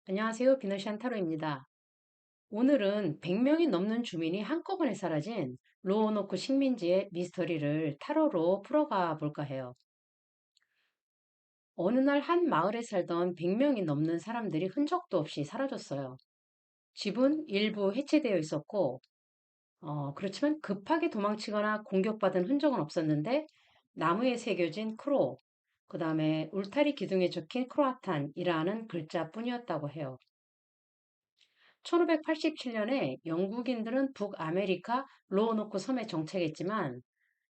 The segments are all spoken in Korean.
안녕하세요. 비너시안 타로입니다. 오늘은 100명이 넘는 주민이 한꺼번에 사라진 로오노쿠 식민지의 미스터리를 타로로 풀어가 볼까 해요. 어느 날 한 마을에 살던 100명이 넘는 사람들이 흔적도 없이 사라졌어요. 집은 일부 해체되어 있었고, 그렇지만 급하게 도망치거나 공격받은 흔적은 없었는데, 나무에 새겨진 크로, 그 다음에 울타리 기둥에 적힌 크로아탄이라는 글자뿐이었다고 해요. 1587년에 영국인들은 북아메리카 로어노크 섬에 정착했지만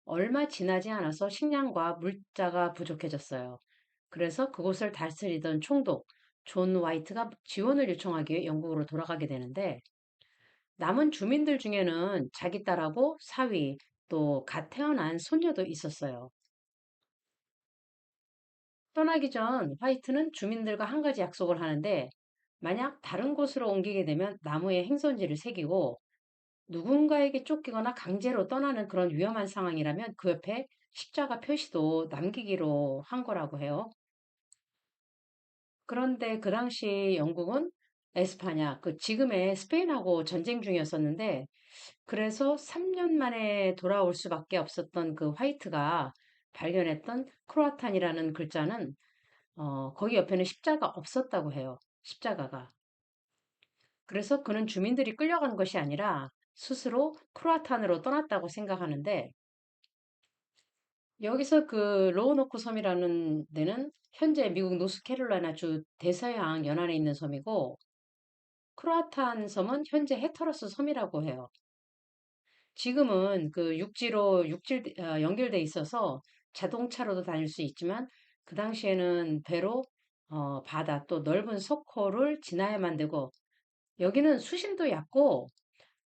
얼마 지나지 않아서 식량과 물자가 부족해졌어요. 그래서 그곳을 다스리던 총독 존 화이트가 지원을 요청하기 위해 영국으로 돌아가게 되는데 남은 주민들 중에는 자기 딸하고 사위 또 갓 태어난 손녀도 있었어요. 떠나기 전 화이트는 주민들과 한 가지 약속을 하는데 만약 다른 곳으로 옮기게 되면 나무에 행선지를 새기고 누군가에게 쫓기거나 강제로 떠나는 그런 위험한 상황이라면 그 옆에 십자가 표시도 남기기로 한 거라고 해요. 그런데 그 당시 영국은 에스파냐, 그 지금의 스페인하고 전쟁 중이었었는데, 그래서 3년 만에 돌아올 수밖에 없었던 그 화이트가 발견했던 크로아탄이라는 글자는, 거기 옆에는 십자가 없었다고 해요. 십자가가. 그래서 그는 주민들이 끌려간 것이 아니라 스스로 크로아탄으로 떠났다고 생각하는데 여기서 그 로우노크 섬이라는 데는 현재 미국 노스캐롤라이나주 대서양 연안에 있는 섬이고 크로아탄 섬은 현재 해터러스 섬이라고 해요. 지금은 그 육지로 연결돼 있어서 자동차로도 다닐 수 있지만 그 당시에는 배로 바다 또 넓은 석호를 지나야만 되고 여기는 수심도 얕고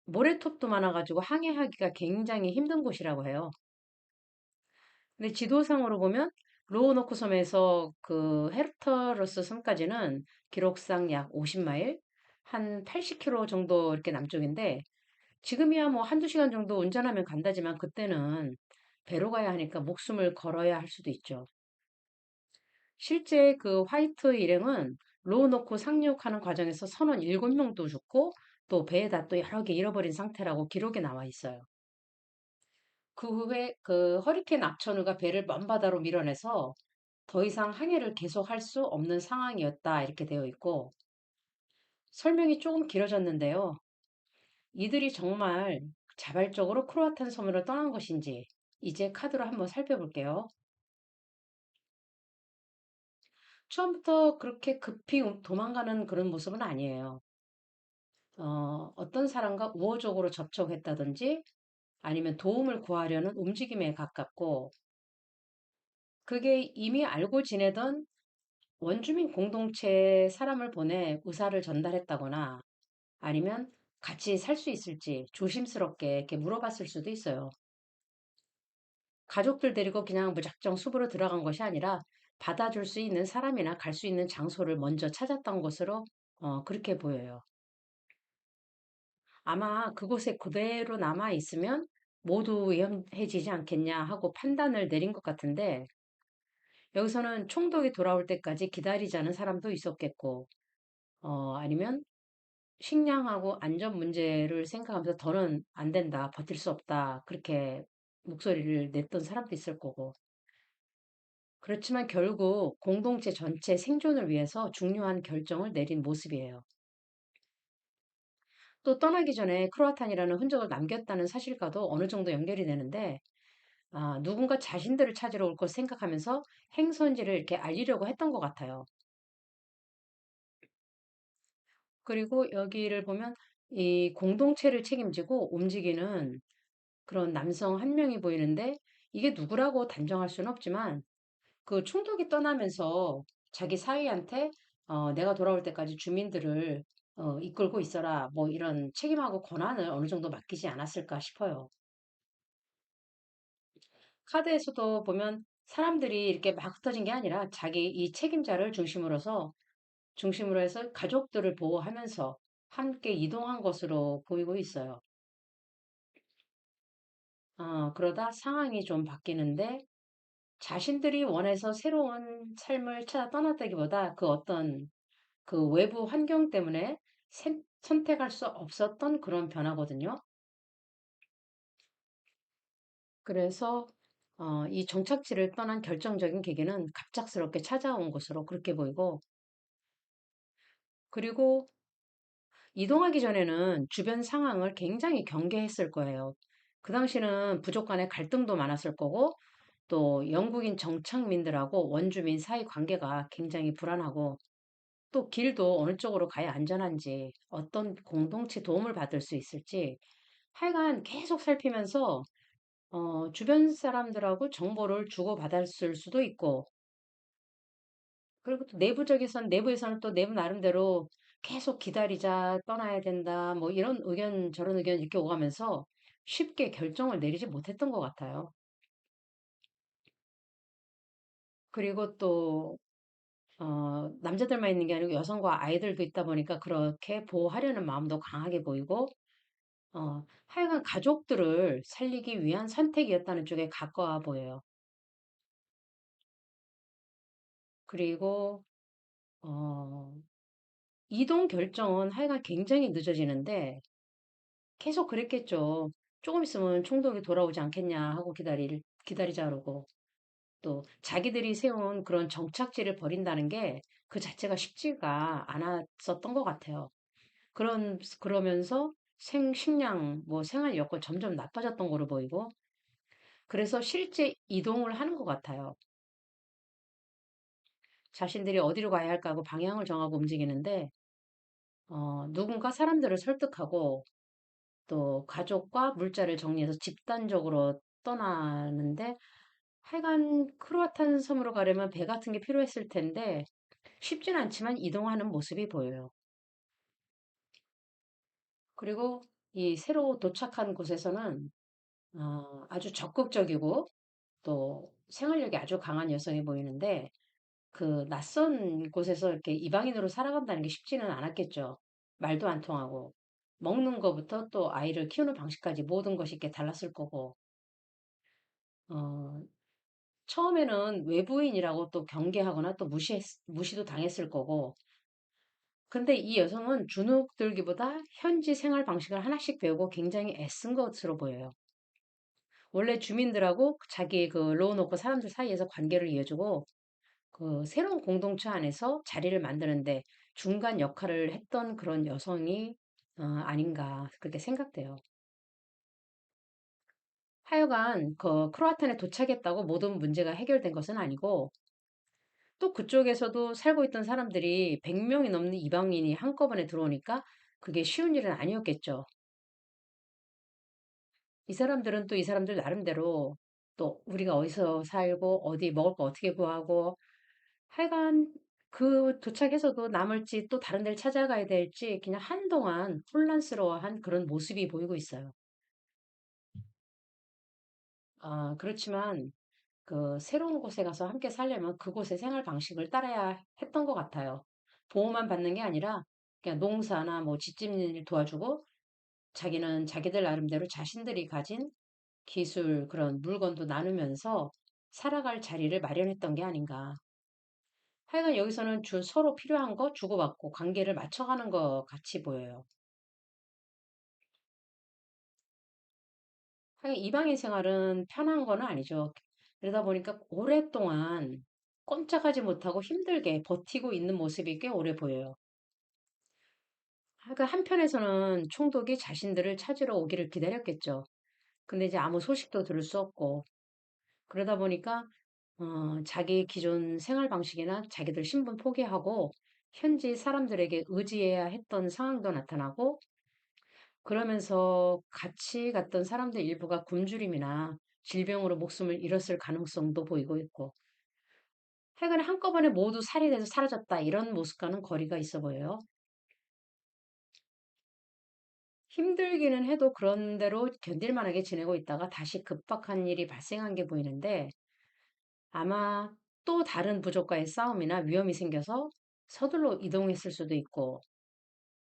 모래톱도 많아가지고 항해하기가 굉장히 힘든 곳이라고 해요. 근데 지도상으로 보면 로오노크 섬에서 그 헤르터러스 섬까지는 기록상 약 50마일, 한 80km 정도 이렇게 남쪽인데 지금이야 뭐 한두 시간 정도 운전하면 간다지만 그때는 배로 가야 하니까 목숨을 걸어야 할 수도 있죠. 실제 그 화이트 일행은 로오노크 상륙하는 과정에서 선원 7명도 죽고 또 배에다 또 여러 개 잃어버린 상태라고 기록에 나와 있어요. 그 후에 그 허리케인 악천후가 배를 먼바다로 밀어내서 더 이상 항해를 계속할 수 없는 상황이었다 이렇게 되어 있고 설명이 조금 길어졌는데요. 이들이 정말 자발적으로 크로아탄 섬으로 떠난 것인지 이제 카드로 한번 살펴볼게요. 처음부터 그렇게 급히 도망가는 그런 모습은 아니에요. 어떤 사람과 우호적으로 접촉했다든지 아니면 도움을 구하려는 움직임에 가깝고 그게 이미 알고 지내던 원주민 공동체에 사람을 보내 의사를 전달했다거나 아니면 같이 살 수 있을지 조심스럽게 이렇게 물어봤을 수도 있어요. 가족들 데리고 그냥 무작정 숲으로 들어간 것이 아니라 받아줄 수 있는 사람이나 갈 수 있는 장소를 먼저 찾았던 것으로 그렇게 보여요. 아마 그곳에 그대로 남아 있으면 모두 위험해지지 않겠냐 하고 판단을 내린 것 같은데 여기서는 총독이 돌아올 때까지 기다리자는 사람도 있었겠고 아니면 식량하고 안전 문제를 생각하면서 더는 안 된다, 버틸 수 없다, 그렇게 목소리를 냈던 사람도 있을 거고. 그렇지만 결국 공동체 전체 생존을 위해서 중요한 결정을 내린 모습이에요. 또 떠나기 전에 크로아탄이라는 흔적을 남겼다는 사실과도 어느 정도 연결이 되는데, 누군가 자신들을 찾으러 올 것 생각하면서 행선지를 이렇게 알리려고 했던 것 같아요. 그리고 여기를 보면 이 공동체를 책임지고 움직이는 그런 남성 한 명이 보이는데 이게 누구라고 단정할 수는 없지만 그 총독이 떠나면서 자기 사위한테 내가 돌아올 때까지 주민들을 이끌고 있어라 뭐 이런 책임하고 권한을 어느 정도 맡기지 않았을까 싶어요. 카드에서도 보면 사람들이 이렇게 막 흩어진 게 아니라 자기 이 책임자를 중심으로 해서 가족들을 보호하면서 함께 이동한 것으로 보이고 있어요. 그러다 상황이 좀 바뀌는데 자신들이 원해서 새로운 삶을 찾아 떠났다기보다 그 어떤 그 외부 환경 때문에 선택할 수 없었던 그런 변화거든요. 그래서 이 정착지를 떠난 결정적인 계기는 갑작스럽게 찾아온 것으로 그렇게 보이고, 그리고 이동하기 전에는 주변 상황을 굉장히 경계했을 거예요. 그 당시는 부족 간의 갈등도 많았을 거고, 또 영국인 정착민들하고 원주민 사이 관계가 굉장히 불안하고, 또 길도 어느 쪽으로 가야 안전한지, 어떤 공동체 도움을 받을 수 있을지, 하여간 계속 살피면서 주변 사람들하고 정보를 주고받았을 수도 있고, 그리고 또 내부에서는 또 내부 나름대로 계속 기다리자, 떠나야 된다, 뭐 이런 의견, 저런 의견 이렇게 오가면서 쉽게 결정을 내리지 못했던 것 같아요. 그리고 또, 남자들만 있는 게 아니고 여성과 아이들도 있다 보니까 그렇게 보호하려는 마음도 강하게 보이고, 하여간 가족들을 살리기 위한 선택이었다는 쪽에 가까워 보여요. 그리고, 어, 이동 결정은 하여간 굉장히 늦어지는데 계속 그랬겠죠. 조금 있으면 총독이 돌아오지 않겠냐 하고 기다리자 그러고 또 자기들이 세운 그런 정착지를 버린다는 게 그 자체가 쉽지가 않았었던 것 같아요. 그러면서 식량, 뭐 생활 여건 점점 나빠졌던 거로 보이고 그래서 실제 이동을 하는 것 같아요. 자신들이 어디로 가야 할까 하고 방향을 정하고 움직이는데 누군가 사람들을 설득하고 또 가족과 물자를 정리해서 집단적으로 떠나는데 하여간 크로아탄 섬으로 가려면 배 같은 게 필요했을 텐데 쉽진 않지만 이동하는 모습이 보여요. 그리고 이 새로 도착한 곳에서는 아주 적극적이고 또 생활력이 아주 강한 여성이 보이는데 그 낯선 곳에서 이렇게 이방인으로 살아간다는 게 쉽지는 않았겠죠. 말도 안 통하고 먹는 거부터 또 아이를 키우는 방식까지 모든 것이 이렇게 달랐을 거고 어, 처음에는 외부인이라고 또 경계하거나 또 무시도 당했을 거고. 근데 이 여성은 주눅 들기보다 현지 생활 방식을 하나씩 배우고 굉장히 애쓴 것으로 보여요. 원래 주민들하고 자기 그 놓고 사람들 사이에서 관계를 이어주고 그 새로운 공동체 안에서 자리를 만드는데 중간 역할을 했던 그런 여성이 아닌가 그렇게 생각돼요. 하여간 그 크로아탄에 도착했다고 모든 문제가 해결된 것은 아니고 또 그쪽에서도 살고 있던 사람들이 100명이 넘는 이방인이 한꺼번에 들어오니까 그게 쉬운 일은 아니었겠죠. 이 사람들은 또 이 사람들 나름대로 또 우리가 어디서 살고 어디 먹을 거 어떻게 구하고 하여간 그 도착해서도 남을지 또 다른 데를 찾아가야 될지 그냥 한동안 혼란스러워한 그런 모습이 보이고 있어요. 그렇지만 그 새로운 곳에 가서 함께 살려면 그곳의 생활 방식을 따라야 했던 것 같아요. 보호만 받는 게 아니라 그냥 농사나 뭐 짓짓는 일 도와주고 자기는 자기들 나름대로 자신들이 가진 기술 그런 물건도 나누면서 살아갈 자리를 마련했던 게 아닌가. 하여간 여기서는 서로 필요한 거 주고받고 관계를 맞춰가는 것 같이 보여요. 하여간 이방인 생활은 편한 거는 아니죠. 그러다 보니까 오랫동안 꼼짝하지 못하고 힘들게 버티고 있는 모습이 꽤 오래 보여요. 그러니까 한편에서는 총독이 자신들을 찾으러 오기를 기다렸겠죠. 근데 이제 아무 소식도 들을 수 없고 그러다 보니까 자기 기존 생활 방식이나 자기들 신분 포기하고 현지 사람들에게 의지해야 했던 상황도 나타나고 그러면서 같이 갔던 사람들 일부가 굶주림이나 질병으로 목숨을 잃었을 가능성도 보이고 있고 하여간 한꺼번에 모두 살해돼서 사라졌다 이런 모습과는 거리가 있어 보여요. 힘들기는 해도 그런 대로 견딜 만하게 지내고 있다가 다시 급박한 일이 발생한 게 보이는데 아마 또 다른 부족과의 싸움이나 위험이 생겨서 서둘러 이동했을 수도 있고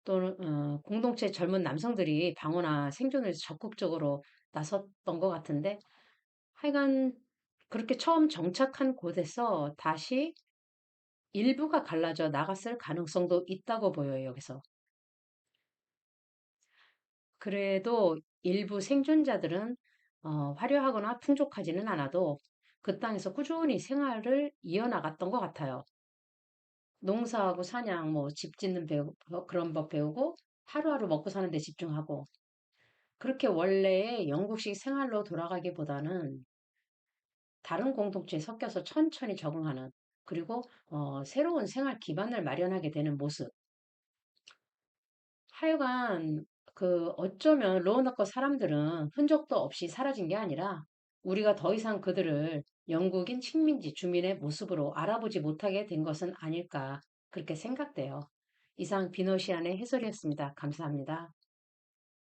또는 공동체 젊은 남성들이 방어나 생존을 위해서 적극적으로 나섰던 것 같은데 하여간 그렇게 처음 정착한 곳에서 다시 일부가 갈라져 나갔을 가능성도 있다고 보여요, 여기서. 그래도 일부 생존자들은 화려하거나 풍족하지는 않아도 그 땅에서 꾸준히 생활을 이어나갔던 것 같아요. 농사하고 사냥, 뭐 집 짓는 그런 법 배우고 하루하루 먹고 사는 데 집중하고 그렇게 원래의 영국식 생활로 돌아가기보다는 다른 공동체에 섞여서 천천히 적응하는 그리고 새로운 생활 기반을 마련하게 되는 모습. 하여간 어쩌면 로어너커 사람들은 흔적도 없이 사라진 게 아니라 우리가 더 이상 그들을 영국인 식민지 주민의 모습으로 알아보지 못하게 된 것은 아닐까 그렇게 생각돼요. 이상 비너시안의 해설이었습니다. 감사합니다.